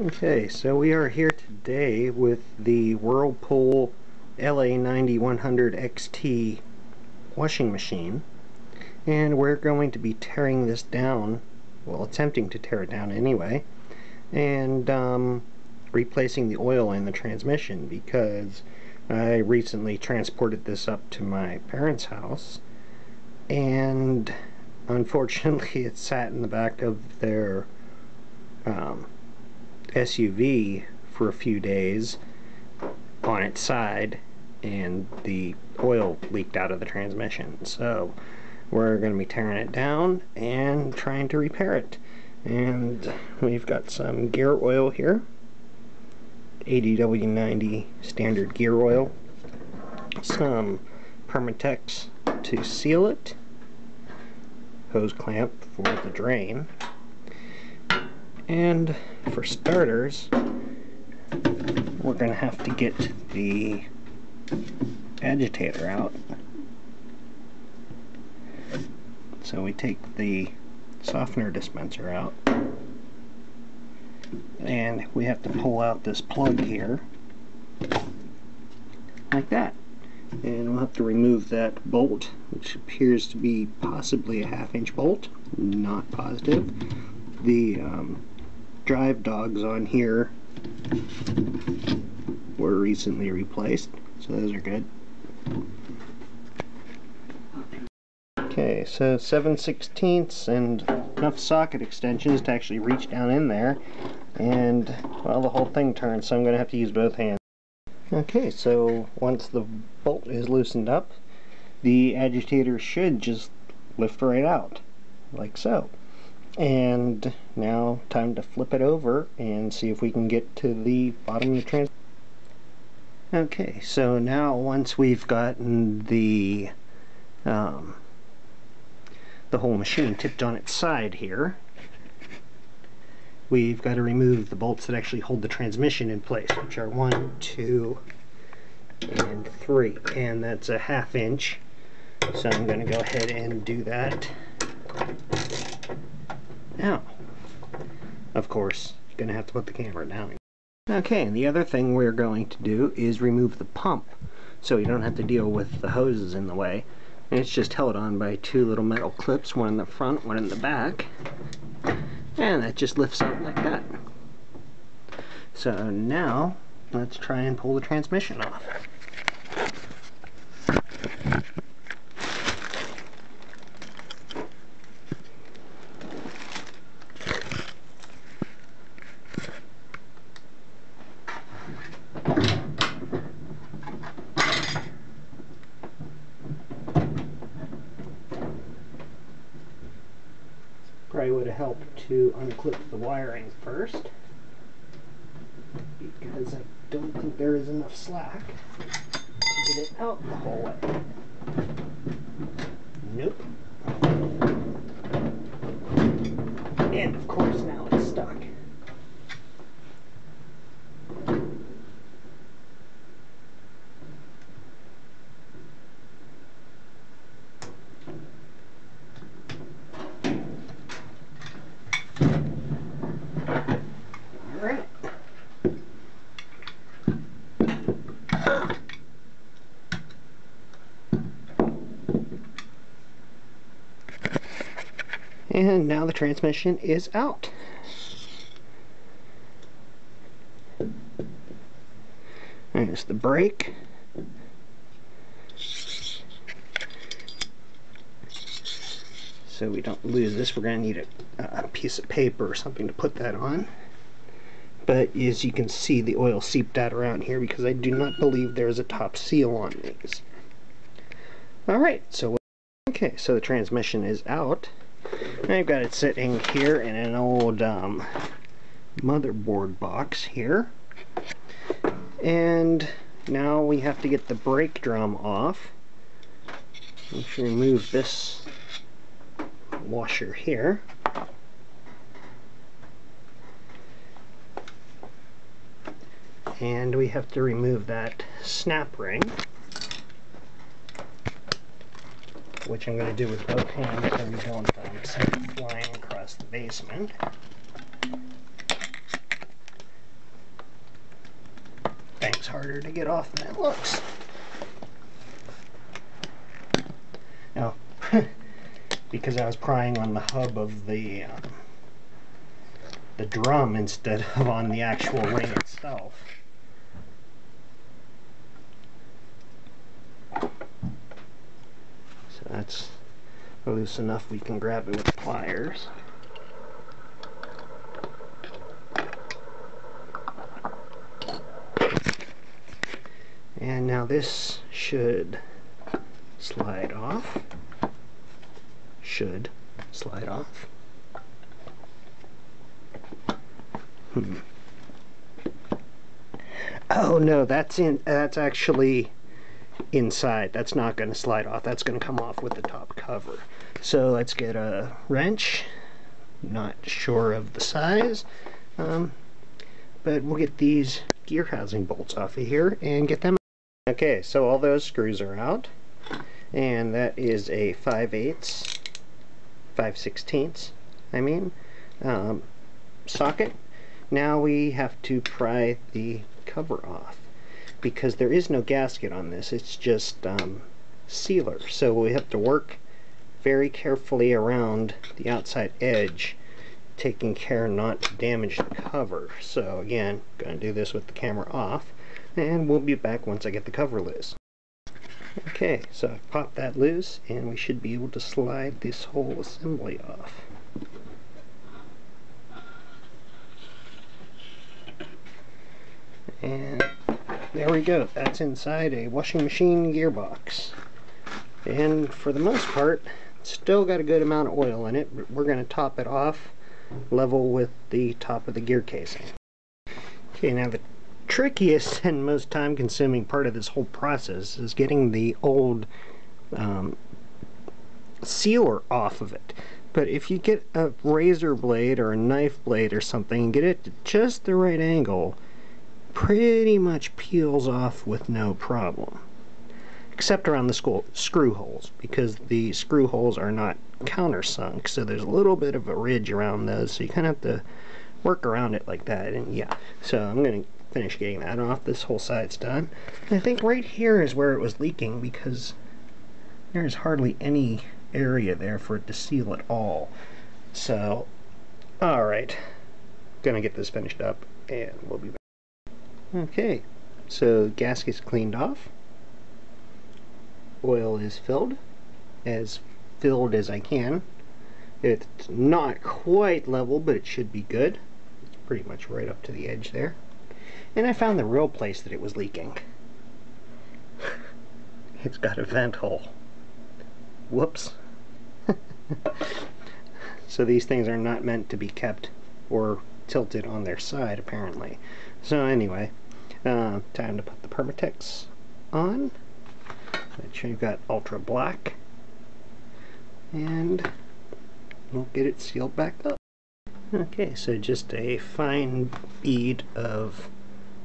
Okay, so we are here today with the Whirlpool LA9100XT washing machine, and we're going to be tearing this down, well, attempting to tear it down anyway, and replacing the oil in the transmission, because I recently transported this up to my parents' house, and unfortunately it sat in the back of their SUV for a few days on its side, and the oil leaked out of the transmission. So we're going to be tearing it down and trying to repair it. And we've got some gear oil here, 80W90 standard gear oil, some Permatex to seal it, hose clamp for the drain, and for starters, we're going to have to get the agitator out. So we take the softener dispenser out, and we have to pull out this plug here, like that. And we'll have to remove that bolt, which appears to be possibly a 1/2-inch bolt, not positive. The drive dogs on here were recently replaced, so those are good. Okay, so 7/16 and enough socket extensions to actually reach down in there, and well, the whole thing turns, so I'm going to have to use both hands. Okay, so once the bolt is loosened up, the agitator should just lift right out, like so. And now time to flip it over and see if we can get to the bottom of the transmission. Okay, so now once we've gotten the whole machine tipped on its side here, we've got to remove the bolts that actually hold the transmission in place, which are 1, 2, and 3, and that's a 1/2 inch. So I'm going to go ahead and do that. Now, of course, you're going to have to put the camera down. Okay, and the other thing we're going to do is remove the pump, so you don't have to deal with the hoses in the way. And it's just held on by 2 little metal clips, one in the front, one in the back, and that just lifts up like that. So now, let's try and pull the transmission off. Probably would have helped to unclip the wiring first, because I don't think there is enough slack to get it out the whole way. Nope. And of course now it's stuck. Alright. And now the transmission is out. There's the brake. So we don't lose this, we're going to need a piece of paper or something to put that on. But as you can see, the oil seeped out around here because I do not believe there's a top seal on these. Alright, so okay, so the transmission is out. I've got it sitting here in an old motherboard box here. And now we have to get the brake drum off. Let's remove this washer here. And we have to remove that snap ring, which I'm going to do with both hands because we don't want something flying across the basement. is harder to get off than it looks. Now, because I was prying on the hub of the drum instead of on the actual ring itself. So that's loose enough we can grab it with pliers. And now this should slide off. Should slide off. Oh no, that's actually inside. That's not going to slide off. That's going to come off with the top cover. So let's get a wrench. Not sure of the size, but we'll get these gear housing bolts off of here and get them. Okay, so all those screws are out, and that is a 5/16 socket. Now we have to pry the cover off, because there is no gasket on this. It's just sealer, so we have to work very carefully around the outside edge, taking care not to damage the cover. So again, going to do this with the camera off, and we'll be back once I get the cover loose. Okay, so I popped that loose, and we should be able to slide this whole assembly off. And there we go. That's inside a washing machine gearbox. And for the most part, it's still got a good amount of oil in it, but we're going to top it off level with the top of the gear casing. Okay, now the trickiest and most time-consuming part of this whole process is getting the old sealer off of it. But if you get a razor blade or a knife blade or something and get it to just the right angle, pretty much peels off with no problem. Except around the screw holes, because the screw holes are not countersunk, so there's a little bit of a ridge around those, so you kind of have to work around it like that. And yeah, so I'm going to finish getting that off. This whole side's done. And I think right here is where it was leaking, because there's hardly any area there for it to seal at all. So, alright, gonna get this finished up and we'll be back. Okay, so gasket's cleaned off. Oil is filled as I can. It's not quite level, but it should be good. It's pretty much right up to the edge there. And I found the real place that it was leaking. It's got a vent hole. Whoops. So these things are not meant to be kept or tilted on their side, apparently. So anyway, time to put the Permatex on, which I've got ultra black, and we'll get it sealed back up. Okay, so just a fine bead of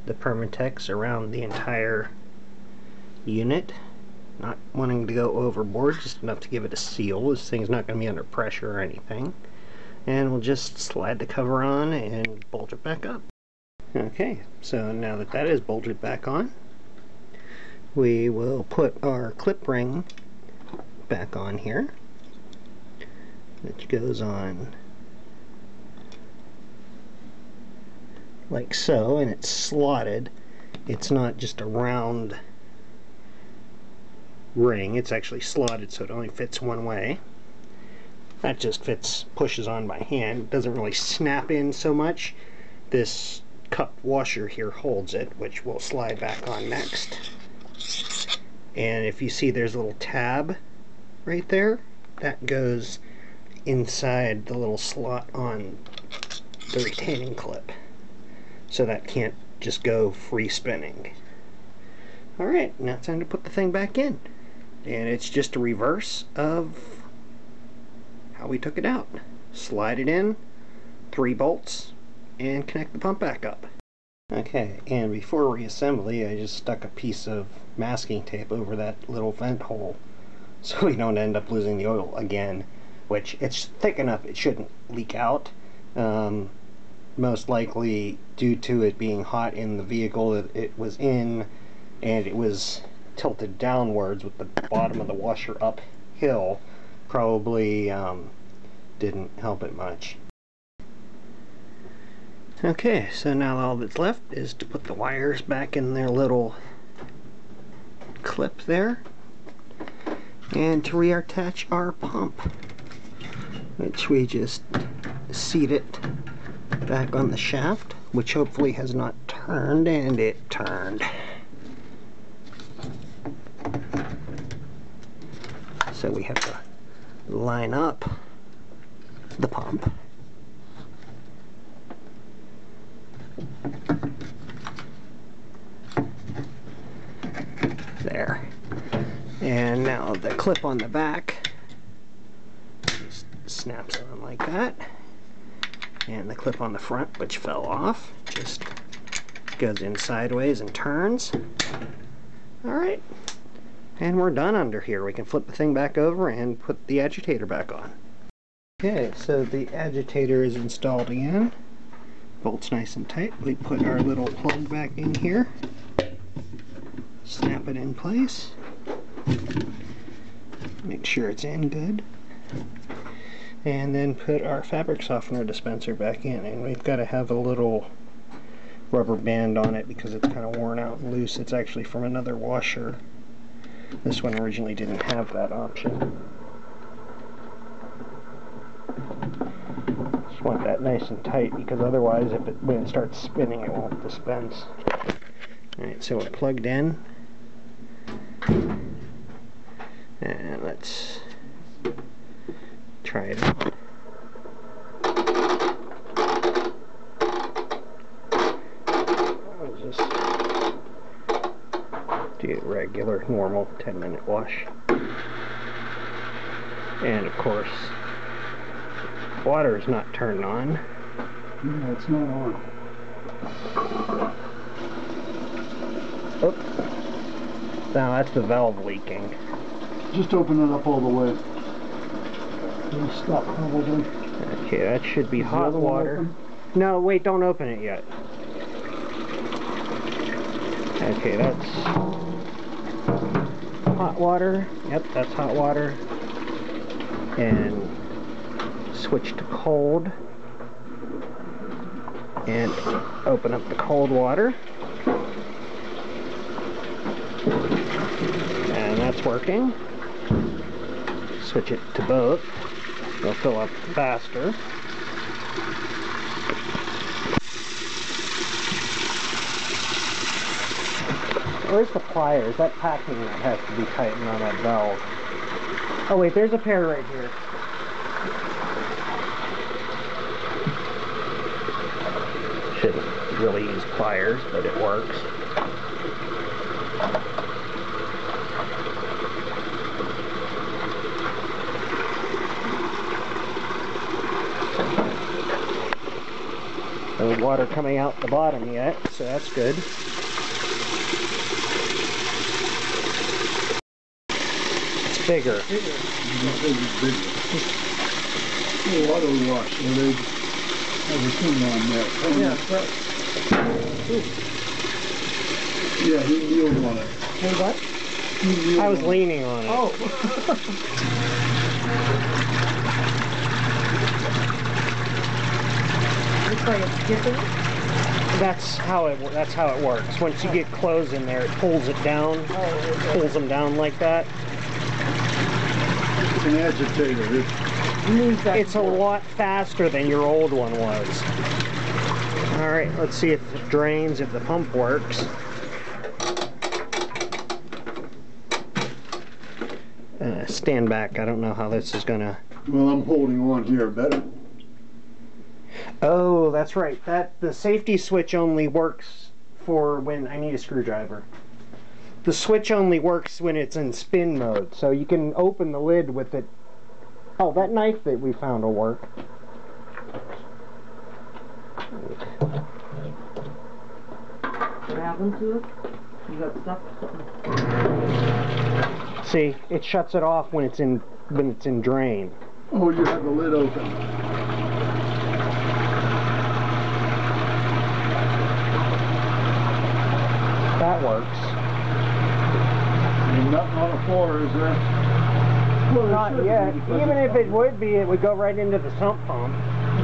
the Permatex around the entire unit. Not wanting to go overboard, just enough to give it a seal. This thing's not going to be under pressure or anything. And we'll just slide the cover on and bolt it back up. Okay, so now that that is bolted back on, we will put our clip ring back on here, which goes on like so, and it's slotted. It's not just a round ring, it's actually slotted so it only fits one way. That just pushes on by hand. It doesn't really snap in so much. This cup washer here holds it, which will slide back on next. And if you see, there's a little tab right there that goes inside the little slot on the retaining clip, so that can't just go free spinning. Alright, now it's time to put the thing back in. And it's just a reverse of how we took it out. Slide it in, 3 bolts, and connect the pump back up. Okay, and before reassembly, I just stuck a piece of masking tape over that little vent hole so we don't end up losing the oil again, which it's thick enough it shouldn't leak out. most likely due to it being hot in the vehicle that it was in, and it was tilted downwards with the bottom of the washer uphill. Probably didn't help it much. Okay, so now all that's left is to put the wires back in their little clip there, and to reattach our pump, which we just seat it back on the shaft, which hopefully has not turned, and it turned. So we have to line up the pump. There. And now the clip on the back just snaps on like that. And the clip on the front, which fell off, just goes in sideways and turns. Alright. And we're done under here. We can flip the thing back over and put the agitator back on. Okay, so the agitator is installed again. Bolts nice and tight. We put our little plug back in here. Snap it in place. Make sure it's in good. And then put our fabric softener dispenser back in. And we've got to have a little rubber band on it because it's kind of worn out and loose. It's actually from another washer. This one originally didn't have that option. Just want that nice and tight because otherwise when it starts spinning it won't dispense. Alright, so we're plugged in. And let's try it out. I'll just do a regular, normal 10-minute wash. And of course, water is not turned on. No, it's not on. Oh. Now that's the valve leaking. Just open it up all the way. It'll stop probably. Okay, that should be hot water. No, wait, don't open it yet. Okay, that's hot water. Yep, that's hot water. And switch to cold. And open up the cold water. And that's working. Switch it to both. It'll fill up faster. Where's the pliers? That packing that has to be tightened on that valve. Oh wait, there's a pair right here. Shouldn't really use pliers, but it works. No water coming out the bottom yet, so that's good. It's bigger. Oh, auto wash, so they have a thing on that. Yeah, he kneeled on it. Hey, what? I was leaning on it. Oh. Looks like it's dipping. That's how it works. Once you get clothes in there, it pulls it down. Pulls them down like that. It's an agitator. It's a lot faster than your old one was. Alright, let's see if it drains, if the pump works. Stand back. I don't know how this is gonna... Well, I'm holding on here better. Oh, that's right. The safety switch only works for when I need a screwdriver. The switch only works when it's in spin mode, so you can open the lid with it. Oh, that knife that we found will work. What happened to it? You got stuck or something? See, it shuts it off when it's in drain. Oh, you have the lid open. more, is there? Well, there should Not be, yet. because Even it's- if it would be, it would go right into the sump pump.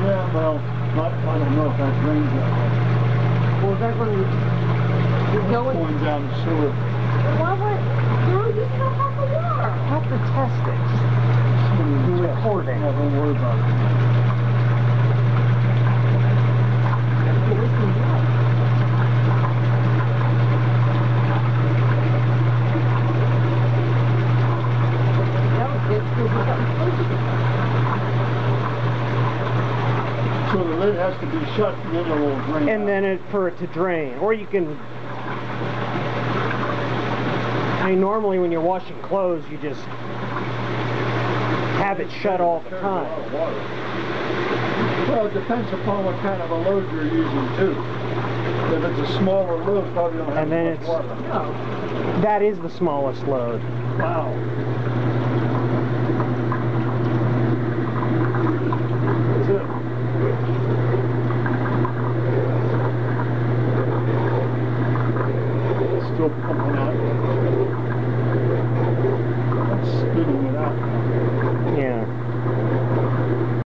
Yeah, well, I don't know if that drains that way. Well, is that going to It's go in? going down the sewer. Why would? No, you still have the water. Have to test it. You're recording. Yeah, don't worry about it. So the lid has to be shut and then it will drain And out. then for it to drain. Or you can... I mean, normally when you're washing clothes, you just have it shut all the Carries a lot time. of water. Well, it depends upon what kind of a load you're using too. If it's a smaller load, probably don't have And then as much it's- water. No. That is the smallest load. Wow. That's it. It's still pumping out. That's spitting it out. Yeah.